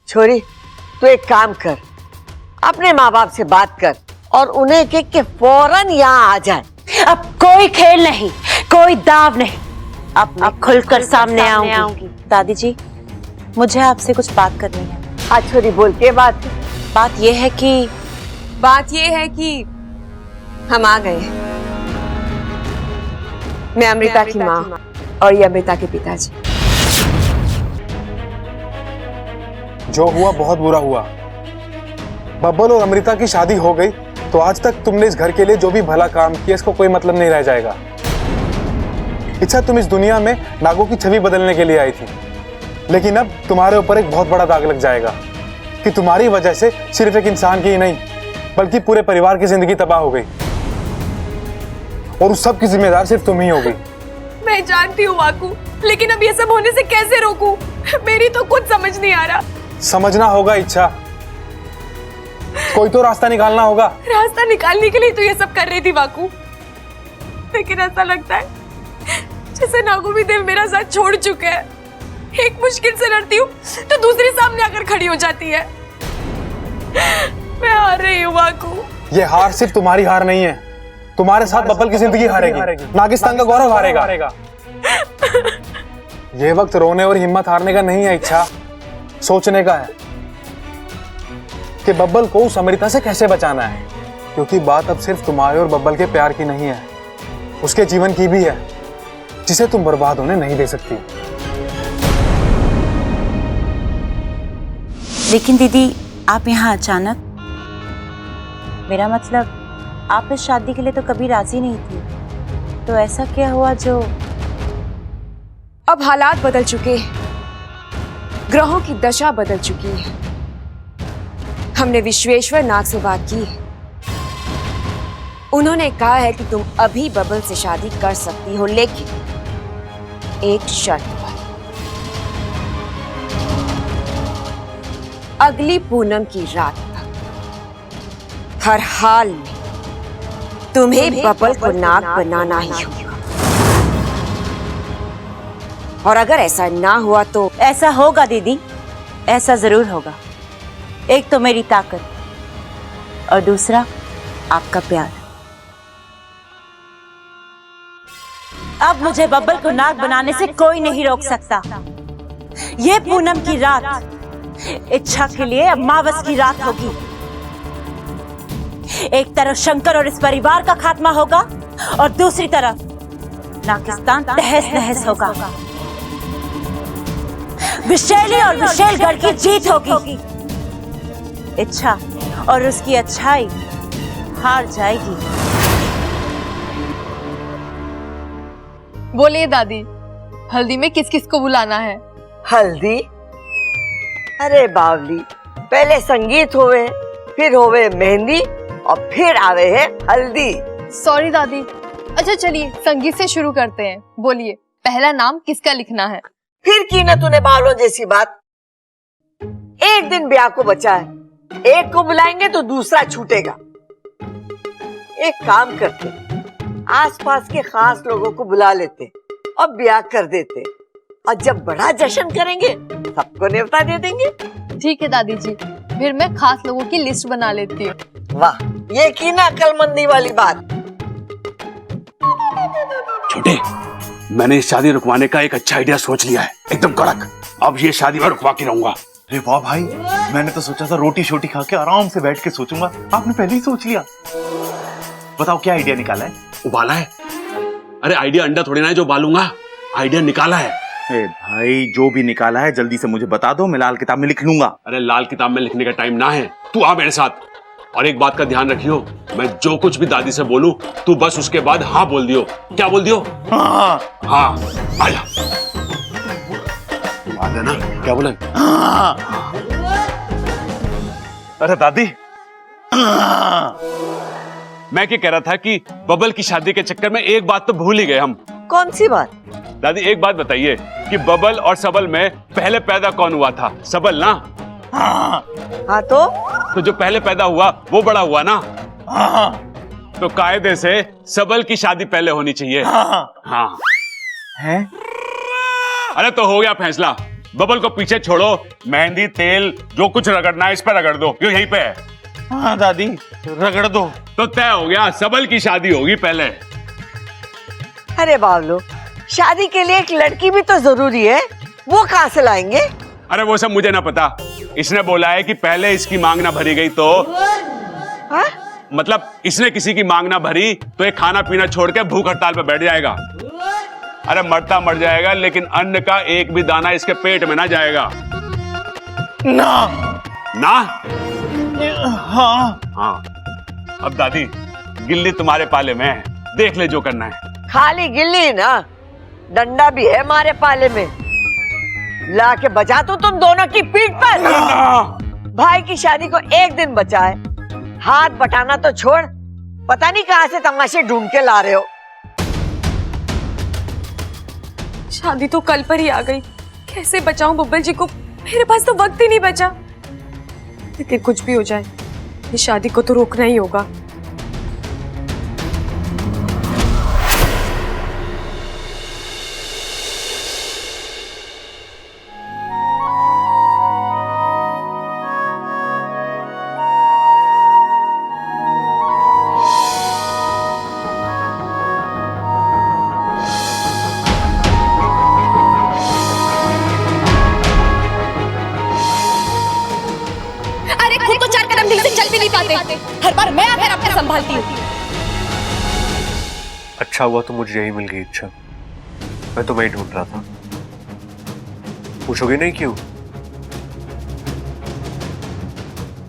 छोरी, तू एक काम कर, अपने माँ बाप से बात कर और उन्हें कह के फौरन यहाँ आ जाए। अब कोई खेल नहीं, कोई दाव नहीं, अब खुलकर सामने आऊंगी। दादी जी, मुझे आपसे कुछ बात करनी है। आज छोरी बोल के बात ये है कि हम आ गए। मैं अमृता की माँ और ये अमृता के पिताजी। जो हुआ बहुत बुरा हुआ। बब्बल और अमृता की शादी हो गई तो आज तक तुमने इस घर के लिए जो भी भला काम किया इसको कोई मतलब नहीं रह जाएगा। इच्छा, तुम इस दुनिया में नागों की छवि बदलने के लिए आई थी, लेकिन अब तुम्हारे ऊपर एक बहुत बड़ा दाग लग जाएगा कि तुम्हारी वजह से सिर्फ एक इंसान की ही नहीं बल्कि पूरे परिवार की जिंदगी तबाह हो गई और उस सब की जिम्मेदार सिर्फ तुम ही होगी। मैं जानती हूँ वाकू, लेकिन अब ये सब होने से कैसे रोकूं? मेरी तो कुछ समझ नहीं आ रहा। समझना होगा इच्छा, कोई तो रास्ता निकालना होगा। रास्ता निकालने के लिए तो ये सब कर रही थी वाकू, लेकिन ऐसा लगता है जैसे नागो भी देव मेरा साथ छोड़ चुके हैं। एक मुश्किल से लड़ती हूँ तो दूसरी सामने आकर खड़ी हो जाती है। मैं हार रही हूँ वाकू। ये हार सिर्फ तुम्हारी हार नहीं है, तुम्हारे साथ बब्बल की जिंदगी हारेगी, नागिस्तान का गौरव हारेगा। ये वक्त रोने और हिम्मत हारने का नहीं है इच्छा, सोचने का है कि बब्बल को उस अमृता से कैसे बचाना है, क्योंकि बात अब सिर्फ तुम्हारे और बब्बल के प्यार की नहीं है, उसके जीवन की भी है, जिसे तुम बर्बाद होने नहीं दे सकती। लेकिन दीदी, आप यहाँ अचानक, मेरा मतलब आप इस शादी के लिए तो कभी राजी नहीं थी, तो ऐसा क्या हुआ जो? अब हालात बदल चुके हैं, ग्रहों की दशा बदल चुकी है। हमने विश्वेश्वर नाग से बात की है, उन्होंने कहा है कि तुम अभी बबल से शादी कर सकती हो, लेकिन एक शर्त पर। अगली पूनम की रात तक हर हाल में तुम्हें बबल को नाग बनाना ही होगा, और अगर ऐसा ना हुआ तो? ऐसा होगा दीदी, ऐसा जरूर होगा। एक तो मेरी ताकत और दूसरा आपका प्यार। अब मुझे बब्बल को नाग बनाने से कोई नहीं रोक सकता। ये पूनम की रात इच्छा के लिए अमावस की रात होगी। एक तरफ शंकर और इस परिवार का खात्मा होगा और दूसरी तरफ नागिस्तान तहस नहस होगा। विशैली और विशेलगढ़ की जीत होगी। इच्छा और उसकी अच्छाई हार जाएगी। बोलिए दादी, हल्दी में किस किस को बुलाना है? हल्दी? अरे बावली, पहले संगीत होवे, फिर होवे मेहंदी और फिर आवे है हल्दी। सॉरी दादी। अच्छा चलिए संगीत से शुरू करते हैं। बोलिए, पहला नाम किसका लिखना है? फिर की ना तूने बावलों जैसी बात। एक दिन ब्याह को बचा है, एक को बुलाएंगे तो दूसरा छूटेगा। एक काम करते, आसपास के खास लोगों को बुला लेते और ब्याह कर देते, और जब बड़ा जश्न करेंगे सबको न्योता दे देंगे। ठीक है दादी जी, फिर मैं खास लोगों की लिस्ट बना लेती हूँ। वाह, ये की ना अक्लमंदी वाली बात। छोटे, मैंने इस शादी रुकवाने का एक अच्छा आइडिया सोच लिया है, एकदम कड़क। अब ये शादी मैं रुकवा के रहूंगा। अरे वाह भाई, मैंने तो सोचा था रोटी शोटी खा के आराम से बैठ के सोचूंगा, आपने पहले ही सोच लिया। बताओ क्या आइडिया निकाला है? उबाला है। अरे आइडिया अंडा थोड़ी ना है जो उबालूंगा, आइडिया निकाला है। अरे भाई, जो भी निकाला है जल्दी से मुझे बता दो, मैं लाल किताब में लिख लूंगा। अरे लाल किताब में लिखने का टाइम ना है, तू आ मेरे साथ। और एक बात का ध्यान रखियो, मैं जो कुछ भी दादी से बोलूं तू बस उसके बाद हाँ बोल दियो। क्या बोल दियो? हाँ हाँ, आजा। आ जाना। क्या बोला? हाँ। अरे दादी, मैं क्या कह रहा था कि बबल की शादी के चक्कर में एक बात तो भूल ही गए हम। कौन सी बात? दादी एक बात बताइए कि बबल और सबल में पहले पैदा कौन हुआ था? सबल ना? हाँ तो जो पहले पैदा हुआ वो बड़ा हुआ ना? हाँ। तो कायदे से सबल की शादी पहले होनी चाहिए। हाँ। हाँ। है? अरे तो हो गया फैसला, बबल को पीछे छोड़ो, मेहंदी तेल जो कुछ रगड़ना है इस पर रगड़ दो, क्यों यहीं पे है। हाँ दादी रगड़ दो। तो तय हो गया, सबल की शादी होगी पहले। अरे बावलो, शादी के लिए एक लड़की भी तो जरूरी है, वो कहाँ से लाएंगे? अरे वो सब मुझे ना पता, इसने बोला है कि पहले इसकी मांग ना भरी गई तो हाँ? मतलब इसने किसी की मांग ना भरी तो ये खाना पीना छोड़ के भूख हड़ताल पे बैठ जाएगा। अरे मरता मर जाएगा, लेकिन अन्न का एक भी दाना इसके पेट में ना जाएगा। ना ना? हाँ हाँ। अब दादी गिल्ली तुम्हारे पाले में है, देख ले जो करना है। खाली गिल्ली ना, डंडा भी है हमारे पाले में, ला के बजा तू तुम दोनों की पीठ पर। भाई की शादी को एक दिन बचा है, हाथ बटाना तो छोड़, पता नहीं कहां से तमाशे ढूंढ के ला रहे हो। शादी तो कल पर ही आ गई, कैसे बचाऊं बब्बल जी को? मेरे पास तो वक्त ही नहीं बचा। लेकिन कुछ भी हो जाए, इस शादी को तो रोकना ही होगा। खुद तो 4 कदम ठीक से चल भी नहीं पाते, हर बार मैं आकर आपको संभालती हूँ। अच्छा हुआ तो मुझे यही मिल गई इच्छा, मैं तो वही ढूंढ रहा था। पूछोगे नहीं क्यों?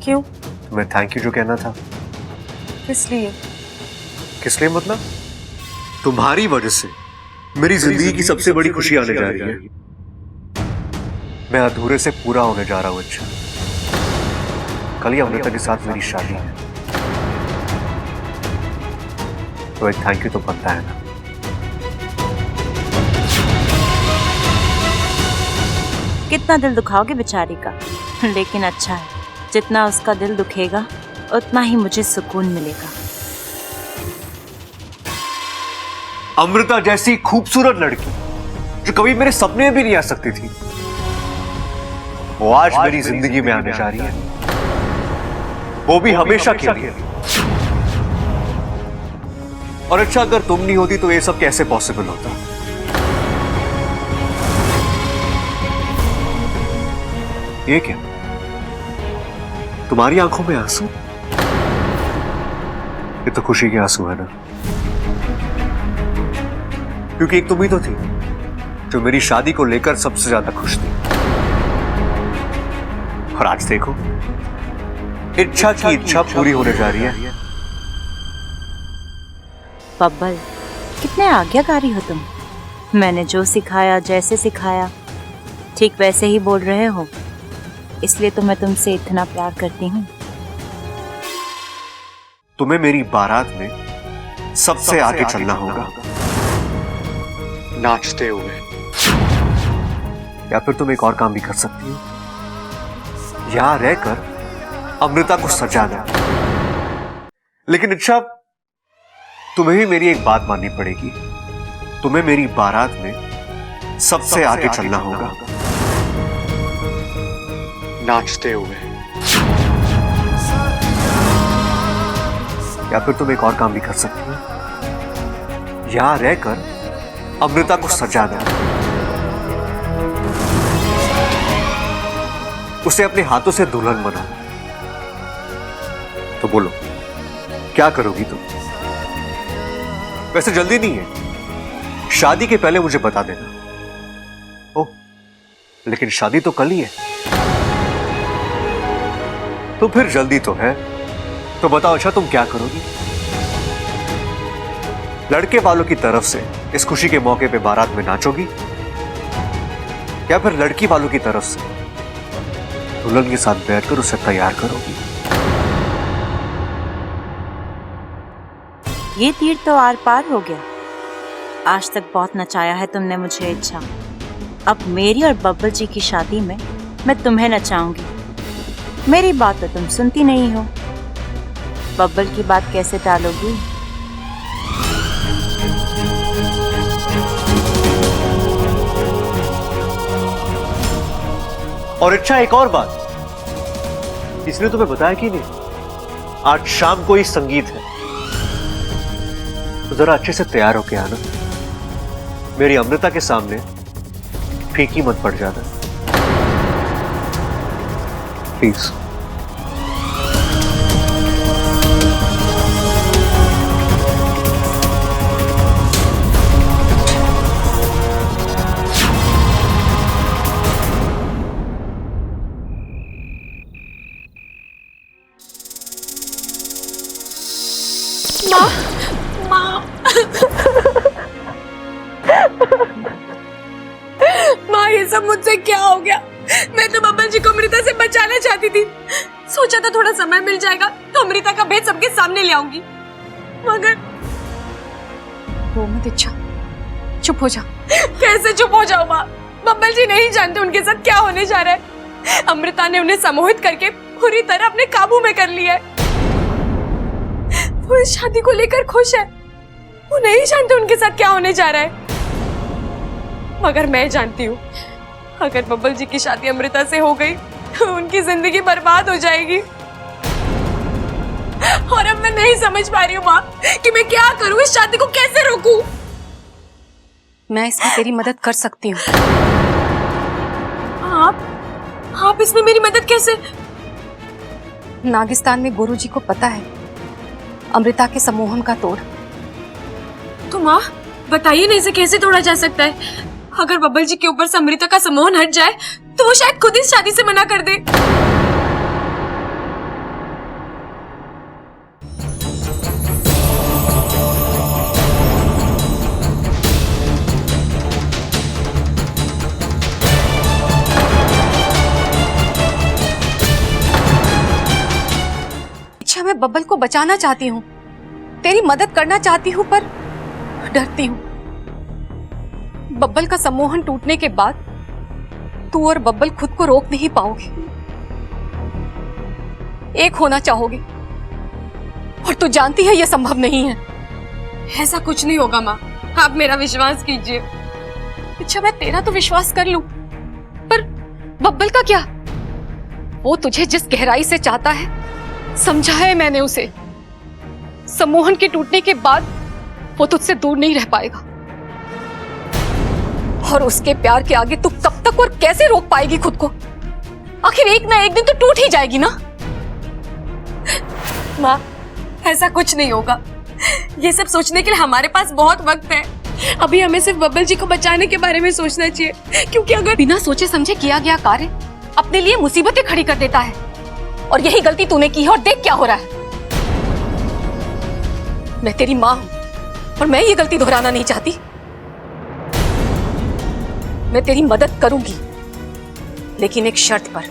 क्यों? तुम्हें थैंक यू जो कहना था। इसलिए। किस लिए मतलब? तुम्हारी वजह से मेरी जिंदगी की सबसे बड़ी खुशी आने जा रही है। मैं अधूरे से पूरा होने जा रहा हूँ। अच्छा, कल ही अमृता के साथ मेरी शादी है, तो एक थैंक यू तो बनता है ना। कितना दिल दुखाओगे बेचारी का, लेकिन अच्छा है, जितना उसका दिल दुखेगा उतना ही मुझे सुकून मिलेगा। अमृता जैसी खूबसूरत लड़की जो कभी मेरे सपने में भी नहीं आ सकती थी, वो आज मेरी जिंदगी में आने जा रही है, वो भी हमेशा के लिए। और अच्छा, अगर तुम नहीं होती तो ये सब कैसे पॉसिबल होता? ये क्या, तुम्हारी आंखों में आंसू? ये तो खुशी के आंसू है ना, क्योंकि एक तुम ही तो थी जो मेरी शादी को लेकर सबसे ज्यादा खुश थी। और आज देखो, इच्छा की इच्छा पूरी होने जा रही है। बब्बल, कितने आज्ञाकारी हो तुम। मैंने जो सिखाया, जैसे सिखाया, ठीक वैसे ही बोल रहे हो, इसलिए तो मैं तुमसे इतना प्यार करती हूँ। तुम्हें मेरी बारात में सबसे आगे चलना होगा, नाचते हुए। या फिर तुम एक और काम भी कर सकती हो, यहां रहकर अमृता को सजाना। लेकिन अच्छा, तुम्हें भी मेरी एक बात माननी पड़ेगी, तुम्हें मेरी बारात में सबसे आगे चलना होगा, नाचते हुए। या फिर तुम एक और काम भी कर सकती हो, यहां रहकर अमृता को सजाना, उसे अपने हाथों से दुल्हन बनाना। तो बोलो, क्या करोगी तुम? वैसे जल्दी नहीं है, शादी के पहले मुझे बता देना। ओह, लेकिन शादी तो कल ही है। तो फिर जल्दी तो है, तो बताओ अच्छा, तुम क्या करोगी? लड़के वालों की तरफ से इस खुशी के मौके पे बारात में नाचोगी, या फिर लड़की वालों की तरफ से दुल्हन के साथ बैठकर उसे तैयार करोगी? ये तीर तो आर पार हो गया। आज तक बहुत नचाया है तुमने मुझे इच्छा, अब मेरी और बब्बल जी की शादी में मैं तुम्हें नचाऊंगी। मेरी बात तो तुम सुनती नहीं हो, बब्बल की बात कैसे टालोगी? और अच्छा, एक और बात, इसने तुम्हें बताया कि नहीं, आज शाम को ही संगीत है, तो जरा अच्छे से तैयार होके आना। मेरी अमृता के सामने फीकी मत पड़ जाना, प्लीज। माँ, ये सब मुझसे क्या हो गया? मैं तो बब्बल जी को अमृता से बचाना चाहती थी। सोचा था थोड़ा समय मिल जाएगा तो अमृता का भेद सबके सामने ले आऊंगी, मगर रो मत इच्छा, चुप हो जा। कैसे चुप हो जाऊं माँ? बब्बल जी नहीं जानते उनके साथ क्या होने जा रहा है। अमृता ने उन्हें सम्मोहित करके पूरी तरह अपने काबू में कर लिया है। वो इस शादी को लेकर खुश है। वो नहीं जानते उनके साथ क्या होने जा रहा है, मगर मैं जानती हूँ अगर बब्बल जी की शादी अमृता से हो गई तो उनकी जिंदगी बर्बाद हो जाएगी। और अब मैं नहीं समझ पा रही हूँ माँ कि मैं क्या करूँ, इस शादी को कैसे रोकूं? मैं इसमें तेरी मदद कर सकती हूँ। आप इसमें मेरी मदद कैसे? नागिस्तान में गुरुजी को पता है अमृता के सम्मोहन का तोड़। तो माँ बताइए ना, इसे कैसे तोड़ा जा सकता है? अगर बब्बल जी के ऊपर से अमृता का सम्मोहन हट जाए तो वो शायद खुद इस शादी से मना कर दे। अच्छा, मैं बब्बल को बचाना चाहती हूँ, तेरी मदद करना चाहती हूँ, पर डरती हूँ बब्बल का सम्मोहन टूटने के बाद तू और बब्बल खुद को रोक नहीं पाओगे। एक होना चाहोगे और तू जानती है यह संभव नहीं है। ऐसा कुछ नहीं होगा माँ, आप मेरा विश्वास कीजिए। अच्छा, मैं तेरा तो विश्वास कर लूं, पर बब्बल का क्या? वो तुझे जिस गहराई से चाहता है समझा है मैंने उसे। सम्मोहन के टूटने के बाद वो तुझसे दूर नहीं रह पाएगा, और उसके प्यार के आगे तू कब तक और कैसे रोक पाएगी खुद को? आखिर एक ना एक दिन तो टूट ही जाएगी ना। माँ, ऐसा कुछ नहीं होगा। ये सब सोचने के लिए हमारे पास बहुत वक्त है। अभी हमें सिर्फ बब्बल जी को बचाने के बारे में सोचना चाहिए, क्योंकि अगर बिना सोचे समझे किया गया कार्य अपने लिए मुसीबतें खड़ी कर देता है, और यही गलती तूने की है। और देख क्या हो रहा है। मैं तेरी माँ हूं और मैं ये गलती दोहराना नहीं चाहती। मैं तेरी मदद करूंगी, लेकिन एक शर्त पर।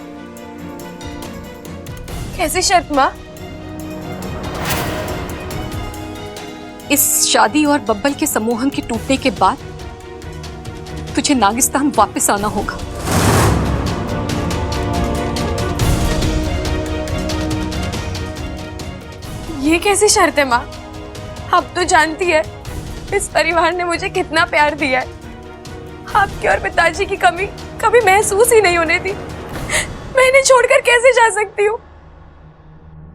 कैसी शर्त माँ? इस शादी और बब्बल के सम्मोहन के टूटने के बाद तुझे नागिस्तान वापस आना होगा। ये कैसी शर्त है माँ? आप तो जानती है इस परिवार ने मुझे कितना प्यार दिया है। आपके और पिताजी की कमी कभी महसूस ही नहीं होने दी। मैं इन्हें छोड़कर कैसे जा सकती हूँ?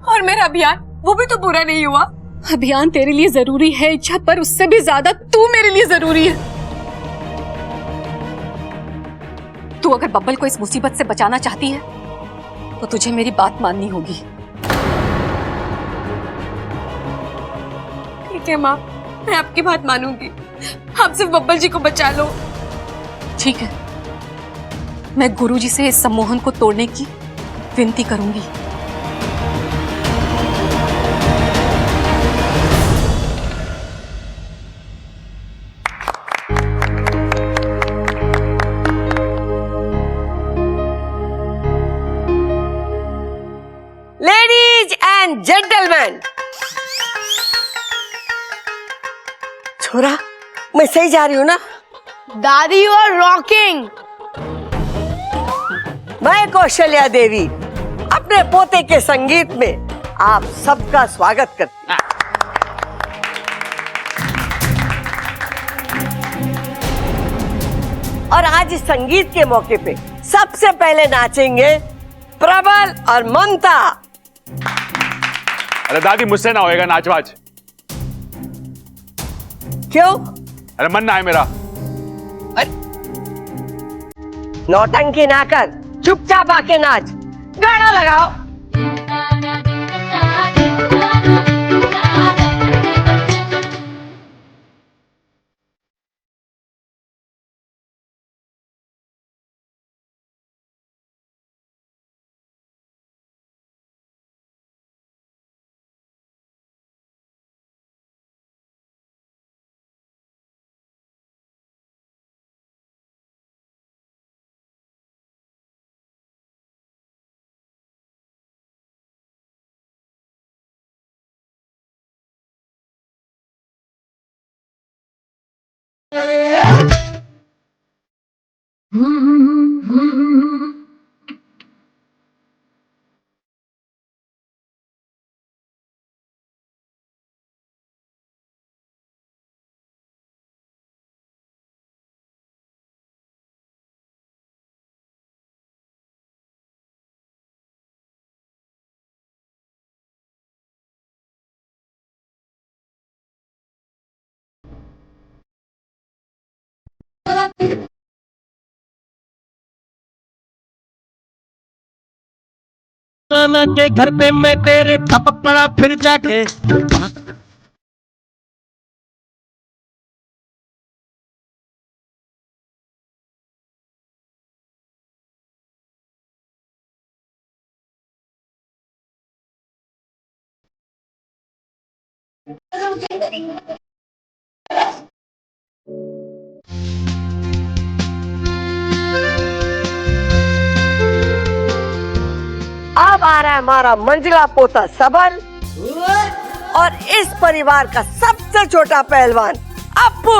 और मेरा अभियान, वो भी तो पूरा नहीं हुआ। अभियान तेरे लिए जरूरी है इच्छा, पर उससे भी ज्यादा तू मेरे लिए जरूरी है। तू अगर बब्बल को इस मुसीबत से बचाना चाहती है तो तुझे मेरी बात माननी होगी। ठीक है माँ, मैं आपकी बात मानूंगी। आप सिर्फ बब्बल जी को बचा लो। ठीक है, मैं गुरुजी से इस सम्मोहन को तोड़ने की विनती करूंगी। लेडीज एंड जेंटलमैन, छोरा, मैं सही जा रही हूँ ना? दादी यू आर रॉकिंग। मैं कौशल्या देवी अपने पोते के संगीत में आप सबका स्वागत करती हूँ। और आज इस संगीत के मौके पे सबसे पहले नाचेंगे प्रबल और ममता। अरे दादी मुझसे ना होएगा नाचवाज। क्यों? अरे मन ना है मेरा। नौटंकी ना कर, चुपचाप आके नाच। गाना लगाओ। के घर पे मैं तेरे टपक पड़ा फिर जाके अब आ रहा है हमारा मंजिला पोता सबल और इस परिवार का सबसे छोटा पहलवान अप्पू।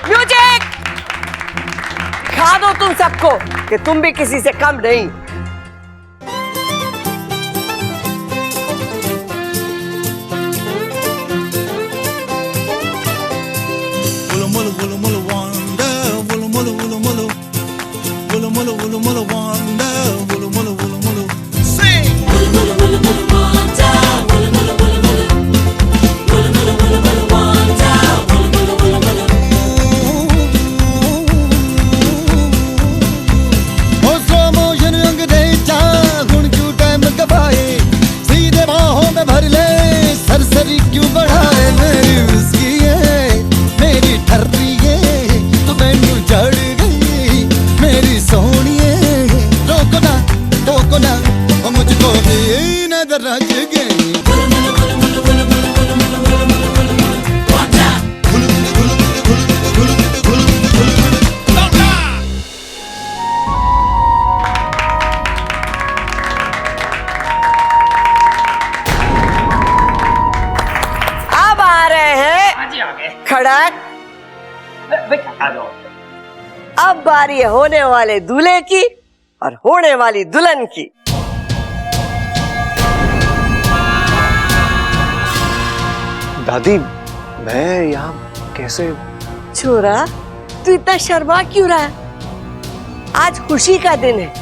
म्यूजिक! खा दो तुम सबको कि तुम भी किसी से कम नहीं। खड़क। अब बारी है होने वाले दूल्हे की और होने वाली दुल्हन की। दादी मैं यहाँ कैसे? छोरा तू इतना शर्मा क्यों रहा है? आज खुशी का दिन है,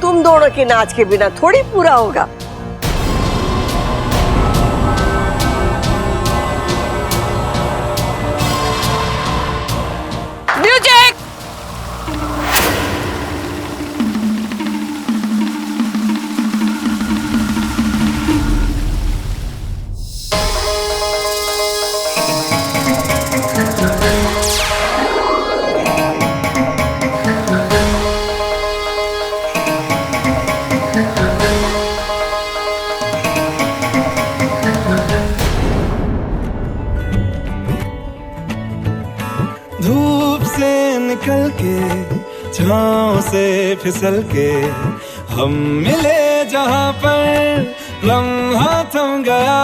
तुम दोनों के नाच के बिना थोड़ी पूरा होगा। म्यूजिक! धूप से निकल के छाँव से फिसल के हम मिले जहाँ पर लम्हा थम गया।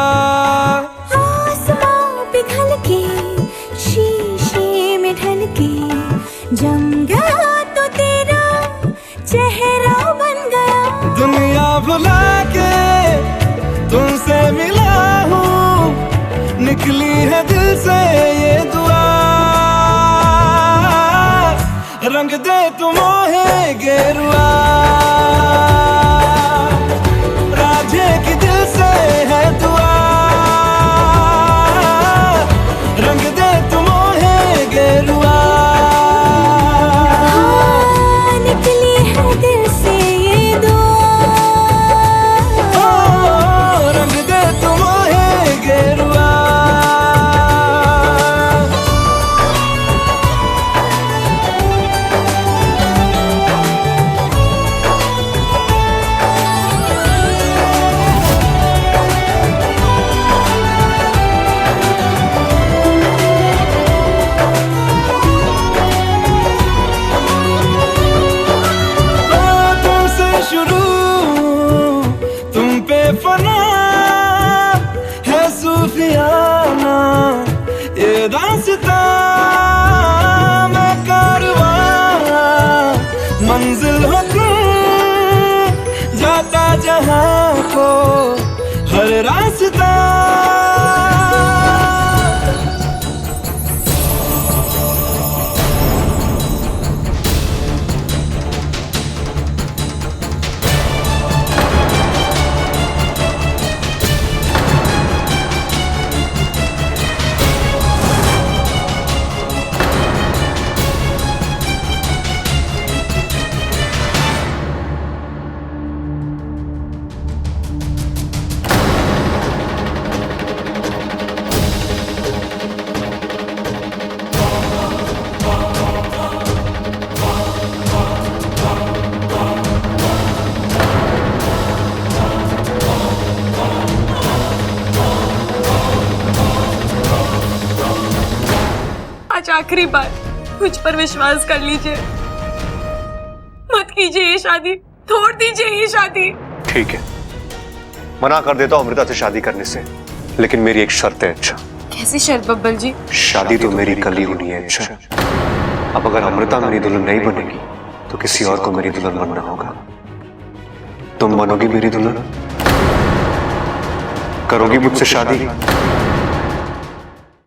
आसमां पिघल के शीशे में ढल के जम गया तो तेरा चेहरा बन गया। दुनिया भुला के तुमसे मिला हूँ, निकली है दिल से ये दुआ। रंग दे तुम है गेरुआ, राधे की दिल से है दुआ, रंग दे तुम है गेरुआ। हाँ, निकली है दिल से ये दुआ, रंग दे तुम है गेरुआ। तुमसे शुरू तुम पे फना है सूफियाना ये दास्तां, मैं कारवां मंजिल हो तुम, जाता जहां को हर रास्ता। आज आखिरी बार मुझ पर विश्वास कर लीजिए, मत कीजिए ये शादी, छोड़ दीजिए ये शादी। ठीक है, मना कर देता हूं अमृता से शादी करने से, लेकिन मेरी एक शर्त है। अच्छा, कैसी शर्त बब्बल जी? शादी तो मेरी कल ही होनी है। अच्छा, अब अगर अमृता मेरी दुल्हन नहीं बनेगी तो किसी और को मेरी दुल्हन बनना होगा। तुम बनोगी मेरी दुल्हन? करोगी मुझसे शादी?